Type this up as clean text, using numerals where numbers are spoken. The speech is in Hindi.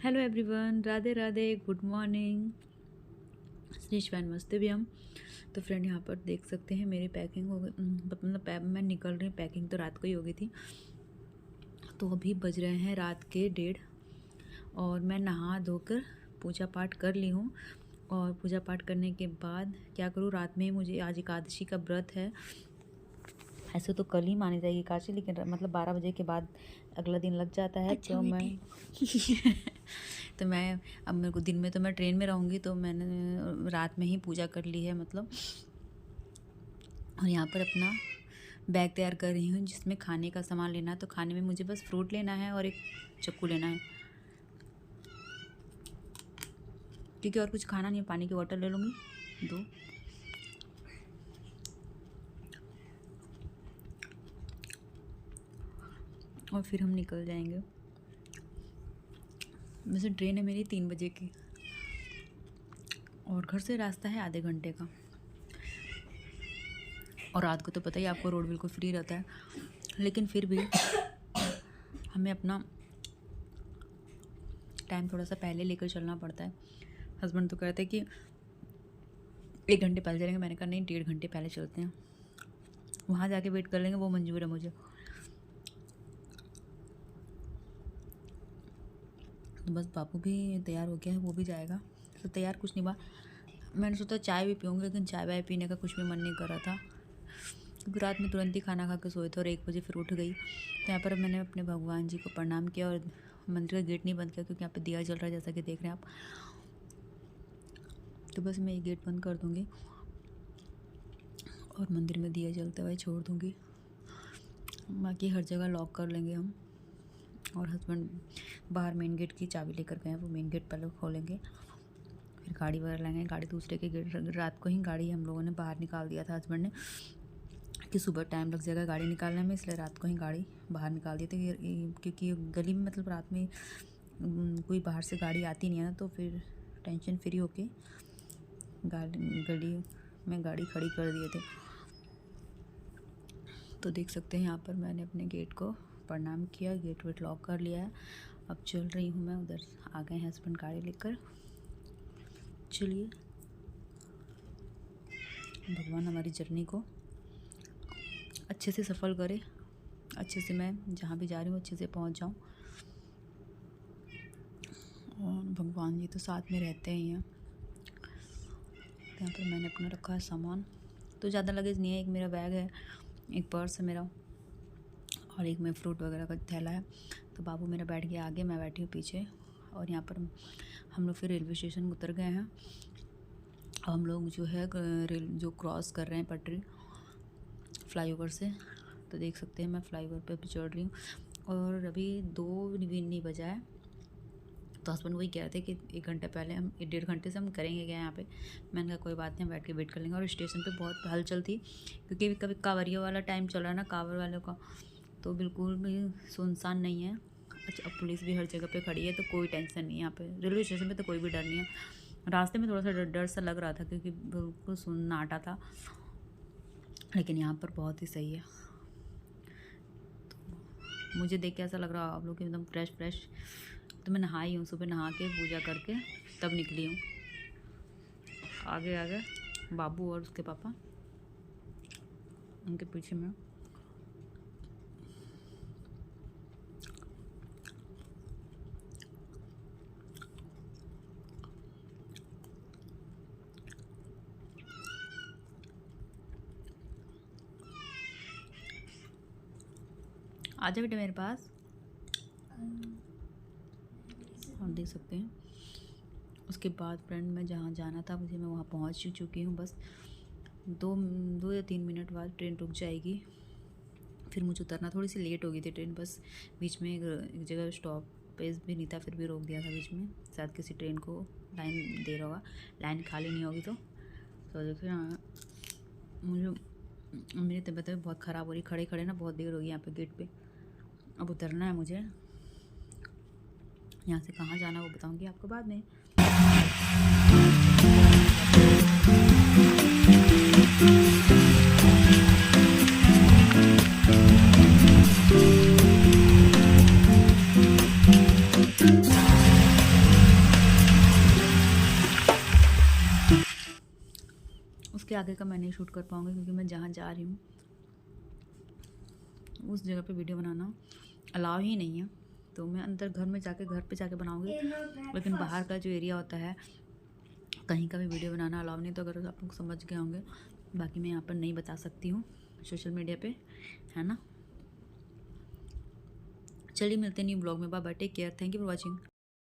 Hello everyone, Radhe Radhe, good morning, Shri शिवानमस्तुभ्यम। तो फ्रेंड यहाँ पर देख सकते हैं मेरी पैकिंग हो गई, मतलब मैं निकल रही हूँ। पैकिंग तो रात को ही हो गई थी। तो अभी बज रहे हैं रात के 1:30 और मैं नहा धोकर पूजा पाठ कर ली हूँ। और पूजा पाठ करने के बाद क्या करूँ, रात में ही मुझे आज एकादशी का व्रत है। ऐसे तो कल ही मानी जाएगी एकादशी, लेकिन मतलब 12 बजे के बाद अगला दिन लग जाता है। अच्छा तो मैं तो मैं अब मेरे को दिन में तो मैं ट्रेन में रहूँगी, तो मैंने रात में ही पूजा कर ली है मतलब। और यहाँ पर अपना बैग तैयार कर रही हूँ जिसमें खाने का सामान लेना है। तो खाने में मुझे बस फ्रूट लेना है और एक चक्कू लेना है, क्योंकि और कुछ खाना नहीं है। पानी की बोतल ले लूँगी 2। और फिर हम निकल जाएंगे। वैसे ट्रेन है मेरी 3 बजे की और घर से रास्ता है आधे घंटे का। और रात को तो पता ही आपको, रोड बिल्कुल फ्री रहता है, लेकिन फिर भी हमें अपना टाइम थोड़ा सा पहले लेकर चलना पड़ता है। हस्बैंड तो कहते हैं कि 1 घंटे पहले चलेंगे। मैंने कहा नहीं, 1.5 घंटे पहले चलते हैं, वहाँ जाके वेट कर लेंगे, वो मंजूर है मुझे। तो बस बाबू भी तैयार हो गया है, वो भी जाएगा। तो तैयार कुछ नहीं हुआ, मैंने सोचा चाय भी पीऊँगी, लेकिन चाय वाय पीने का कुछ भी मन नहीं कर रहा था, क्योंकि रात में तुरंत ही खाना खा के सोए थे और 1 बजे फिर उठ गई। तो यहाँ पर मैंने अपने भगवान जी को प्रणाम किया और मंदिर का गेट नहीं बंद किया, क्योंकि यहाँ पे दिया जल रहा है जैसा कि देख रहे हैं आप। तो बस मैं ये गेट बंद कर दूँगी और मंदिर में दिया जलते हुए छोड़ दूँगी। बाकी हर जगह लॉक कर लेंगे हम। और हस्बैंड बाहर मेन गेट की चाबी लेकर गए हैं, वो मेन गेट पहले खोलेंगे, फिर गाड़ी वगैरह लाएंगे। गाड़ी दूसरे के गेट, रात को ही गाड़ी हम लोगों ने बाहर निकाल दिया था हस्बैंड ने, कि सुबह टाइम लग जाएगा गाड़ी निकालने में, इसलिए रात को ही गाड़ी बाहर निकाल दी थी। क्योंकि गली में मतलब रात में कोई बाहर से गाड़ी आती नहीं है ना, तो फिर टेंशन फ्री होके गली में गाड़ी खड़ी कर दिए थे। तो देख सकते हैं यहाँ पर मैंने अपने गेट को प्रणाम किया, गेट वेट लॉक कर लिया है। अब चल रही हूँ मैं, उधर आ गए हैं हस्बैंड गाड़ी लेकर। चलिए, भगवान हमारी जर्नी को अच्छे से सफल करे, अच्छे से मैं जहाँ भी जा रही हूँ अच्छे से पहुँच जाऊँ। और भगवान जी तो साथ में रहते ही हैं। यहाँ पर मैंने अपना रखा है सामान, तो ज़्यादा लगेज नहीं है। एक मेरा बैग है, एक पर्स है मेरा, और एक में फ्रूट वगैरह का थैला है। तो बाबू मेरा बैठ गया आगे, मैं बैठी हूँ पीछे। और यहाँ पर हम लोग फिर रेलवे स्टेशन उतर गए हैं। हम लोग जो है रेल जो क्रॉस कर रहे हैं पटरी फ्लाईओवर से। तो देख सकते हैं मैं फ्लाईओवर पे भी चढ़ रही हूँ और अभी 2 भी नहीं बजा है। तो हस्बैंड वही कह रहे थे कि 1 घंटे पहले, हम 1.5 घंटे से हम करेंगे क्या यहाँ पे। मैंने कहा कोई बात नहीं, बैठ के वेट कर लेंगे। और स्टेशन पे बहुत हलचल थी, क्योंकि कभी कांवरिया वाला टाइम चल रहा है ना, कांवर वालों का, तो बिल्कुल भी सुनसान नहीं है। अच्छा, अब पुलिस भी हर जगह पे खड़ी है, तो कोई टेंशन नहीं है यहाँ पे। रेलवे स्टेशन पे तो कोई भी डर नहीं है। रास्ते में थोड़ा सा डर सा लग रहा था, क्योंकि बिल्कुल सन्नाटा था, लेकिन यहाँ पर बहुत ही सही है। तो मुझे देख के ऐसा लग रहा है आप लोग एकदम फ्रेश। तो मैं नहाई हूँ, सुबह नहा के पूजा करके तब निकली हूँ। आगे बाबू और उसके पापा, उनके पीछे मैं। आजा बेटे मेरे पास। और देख सकते हैं उसके बाद फ्रेंड मैं जहाँ जाना था मुझे, मैं वहाँ पहुँच चुकी हूँ। बस 2 या 3 मिनट बाद ट्रेन रुक जाएगी, फिर मुझे उतरना। थोड़ी सी लेट हो गई थी ट्रेन, बस बीच में एक जगह स्टॉपेज भी नहीं था, फिर भी रोक दिया था बीच में। शायद किसी ट्रेन को लाइन दे रहा होगा, लाइन खाली नहीं होगी। तो देखिए मुझे, मेरी तबीयत भी बहुत ख़राब हो रही, खड़े ना बहुत देर हो गई यहाँ पे गेट पे। अब उतरना है मुझे। यहाँ से कहाँ जाना वो बताऊँगी आपको बाद में। उसके आगे का मैं नहीं शूट कर पाऊँगी, क्योंकि मैं जहाँ जा रही हूँ उस जगह पे वीडियो बनाना अलाउ ही नहीं है। तो मैं अंदर घर पे जाके बनाऊँगी, लेकिन बाहर का जो एरिया होता है कहीं का भी वीडियो बनाना अलाउ नहीं। तो अगर आप लोग समझ गए होंगे, बाकी मैं यहाँ पर नहीं बता सकती हूँ सोशल मीडिया पे, है ना। चलिए मिलते हैं न्यू ब्लॉग में। Bye bye, take care, thank you for watching.